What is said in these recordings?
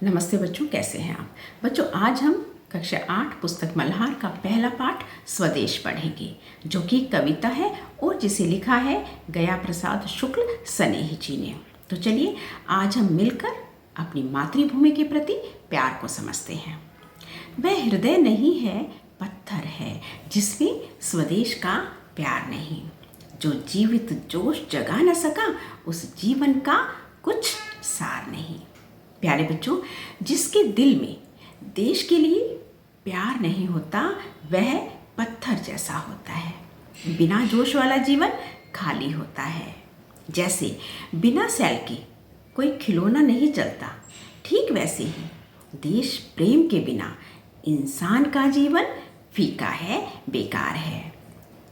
नमस्ते बच्चों, कैसे हैं आप? बच्चों, आज हम कक्षा 8 पुस्तक मल्हार का पहला पाठ स्वदेश पढ़ेंगे, जो कि कविता है और जिसे लिखा है गया प्रसाद शुक्ल सनेही जी ने। तो चलिए आज हम मिलकर अपनी मातृभूमि के प्रति प्यार को समझते हैं। वह हृदय नहीं है, पत्थर है, जिसमें स्वदेश का प्यार नहीं। जो जीवित जोश जगा न सका, उस जीवन का कुछ सार नहीं। प्यारे बच्चों, जिसके दिल में देश के लिए प्यार नहीं होता, वह पत्थर जैसा होता है। बिना जोश वाला जीवन खाली होता है। जैसे बिना सैल के कोई खिलौना नहीं चलता, ठीक वैसे ही देश प्रेम के बिना इंसान का जीवन फीका है, बेकार है।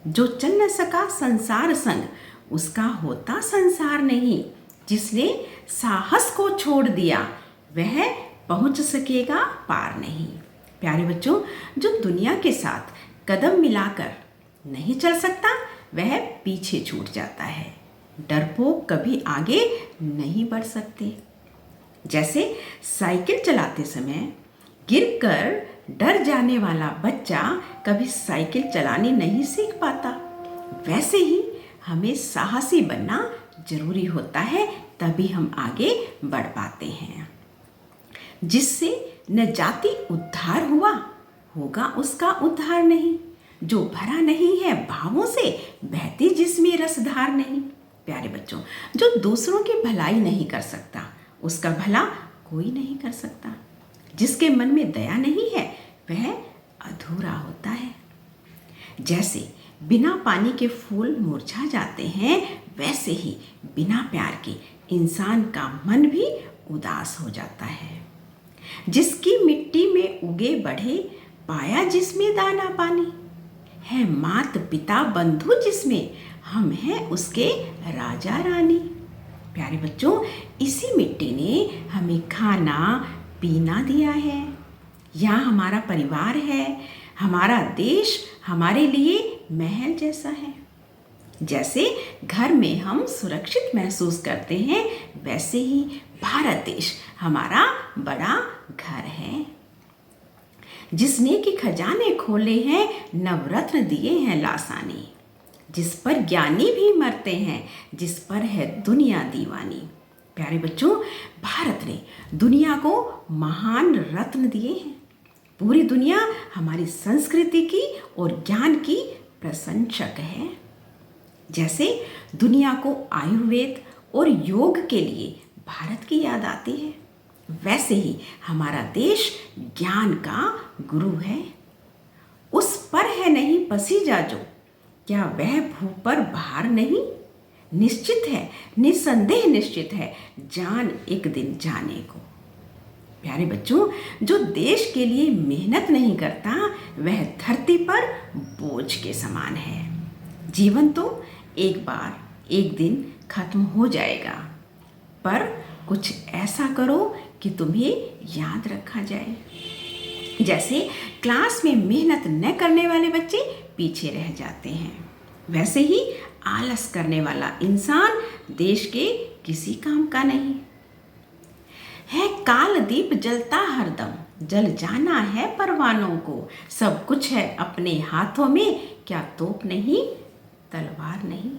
जो चल न सका संसार संग, उसका होता संसार नहीं। जिसने साहस को छोड़ दिया, वह पहुंच सकेगा पार नहीं। प्यारे बच्चों, जो दुनिया के साथ कदम मिलाकर नहीं चल सकता, वह पीछे छूट जाता है। डरपोक कभी आगे नहीं बढ़ सकते। जैसे साइकिल चलाते समय गिरकर डर जाने वाला बच्चा कभी साइकिल चलानी नहीं सीख पाता, वैसे ही हमें साहसी बनना जरूरी होता है, तभी हम आगे बढ़ पाते हैं। जिससे न जाति उद्धार हुआ, होगा उसका उद्धार नहीं। जो भरा नहीं है भावों से, बहती जिसमें रसधार नहीं। प्यारे बच्चों, जो दूसरों की भलाई नहीं कर सकता, उसका भला कोई नहीं कर सकता। जिसके मन में दया नहीं है, वह अधूरा होता है। जैसे बिना पानी के फूल मुरझा जाते हैं, वैसे ही बिना प्यार के इंसान का मन भी उदास हो जाता है। जिसकी मिट्टी में उगे बढ़े, पाया जिसमें दाना पानी, है मात पिता बंधु जिसमें, हम हैं उसके राजा रानी। प्यारे बच्चों, इसी मिट्टी ने हमें खाना पीना दिया है। यहाँ हमारा परिवार है, हमारा देश हमारे लिए महल जैसा है। जैसे घर में हम सुरक्षित महसूस करते हैं, वैसे ही भारत देश हमारा बड़ा घर है। जिसने कि खजाने खोले हैं, नवरत्न दिए हैं लासानी। जिस पर ज्ञानी भी मरते हैं, जिस पर है दुनिया दीवानी। प्यारे बच्चों, भारत ने दुनिया को महान रत्न दिए हैं। पूरी दुनिया हमारी संस्कृति की और ज्ञान की प्रशंसक है। जैसे दुनिया को आयुर्वेद और योग के लिए भारत की याद आती है, वैसे ही हमारा देश ज्ञान का गुरु है। उस पर है नहीं पसीजा जो, क्या वह भू पर भार नहीं। निश्चित है, निसंदेह निश्चित है, जान एक दिन जाने को। प्यारे बच्चों, जो देश के लिए मेहनत नहीं करता, वह धरती पर बोझ के समान है। जीवन तो एक बार एक दिन खत्म हो जाएगा, पर कुछ ऐसा करो कि तुम्हें याद रखा जाए। जैसे क्लास में मेहनत न करने वाले बच्चे पीछे रह जाते हैं, वैसे ही आलस करने वाला इंसान देश के किसी काम का नहीं है। काल दीप जलता हरदम, जल जाना है परवानों को। सब कुछ है अपने हाथों में, क्या तोप नहीं तलवार नहीं।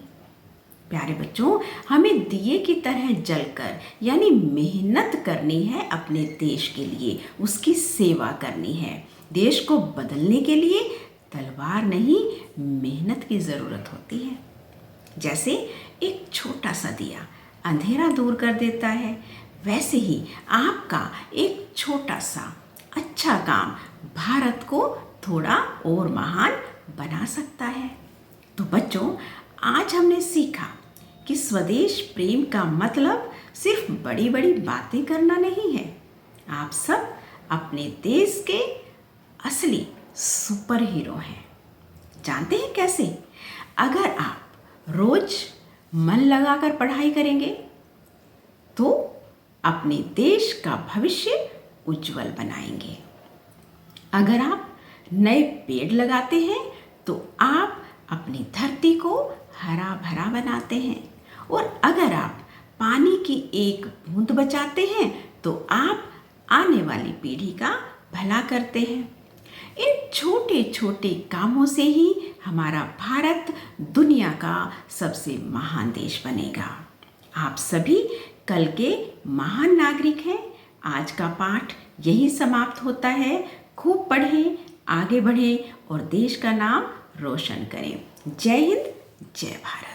प्यारे बच्चों, हमें दिए की तरह जलकर यानी मेहनत करनी है अपने देश के लिए, उसकी सेवा करनी है। देश को बदलने के लिए तलवार नहीं, मेहनत की ज़रूरत होती है। जैसे एक छोटा सा दिया अंधेरा दूर कर देता है, वैसे ही आपका एक छोटा सा अच्छा काम भारत को थोड़ा और महान बना सकता है। तो बच्चों, आज हमने सीखा कि स्वदेश प्रेम का मतलब सिर्फ बड़ी बड़ी बातें करना नहीं है। आप सब अपने देश के असली सुपर हीरो हैं। जानते हैं कैसे? अगर आप रोज मन लगाकर पढ़ाई करेंगे, तो अपने देश का भविष्य उज्जवल बनाएंगे। अगर आप नए पेड़ लगाते हैं, तो आप अपनी धरती को हरा भरा बनाते हैं। और अगर आप पानी की एक बूंद बचाते हैं, तो आप आने वाली पीढ़ी का भला करते हैं। इन छोटे छोटे कामों से ही हमारा भारत दुनिया का सबसे महान देश बनेगा। आप सभी कल के महान नागरिक हैं। आज का पाठ यही समाप्त होता है। खूब पढ़ें, आगे बढ़ें और देश का नाम रोशन करें। जय हिंद, जय भारत।